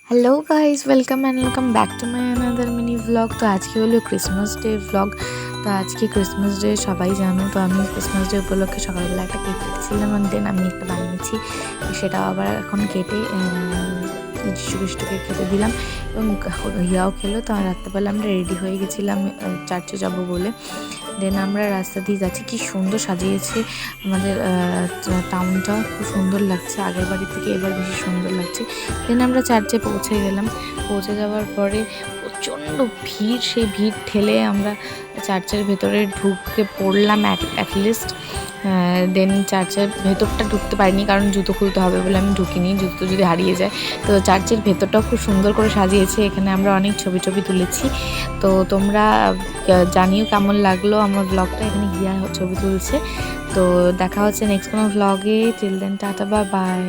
Hello guys, welcome back to my another mini vlog. তো আজকে হলো ক্রিসমাস ডে ভ্লগ। তো আজকে ক্রিসমাস ডে সবাই জানো। তো আমি ক্রিসমাস ডে উপলক্ষে সকালবেলা একটা কেক কেটেছিলাম, দেন আমি একটা বানিয়েছি। সেটা আবার এখন কেটে যিশু খ্রিস্টকে খেতে দিলাম এবং হিয়াও খেলো। তো রাত্রেবেলা আমরা রেডি হয়ে গেছিলাম চার্চে যাব বলে। দেন আমরা রাস্তা দিয়ে যাচ্ছি, কি সুন্দর সাজিয়েছে আমাদের টাউনটা, খুব সুন্দর লাগছে। আগের বাড়ির থেকে এবার বেশি সুন্দর লাগছে। দেন আমরা চার্চে পৌঁছে গেলাম। পৌঁছে যাওয়ার পরে প্রচণ্ড ভিড়, সেই ভিড় ঠেলে আমরা চার্চের ভেতরে ঢুকে পড়লাম অ্যাটলিস্ট। দেন চার্চের ভেতরটা ঢুকতে পারিনি, কারণ জুতো খুলতে হবে বলে আমি ঢুকিনি, জুতো যদি হারিয়ে যায়। তো চার্চের ভেতরটাও খুব সুন্দর করে সাজিয়েছে, এখানে আমরা অনেক ছবি তুলেছি। তো তোমরা জানিও কেমন লাগলো আমার ব্লগটা। এখানে গিয়া ছবি তুলছে। তো দেখা হচ্ছে নেক্সট কোনো ব্লগে। Till then tata, bye by.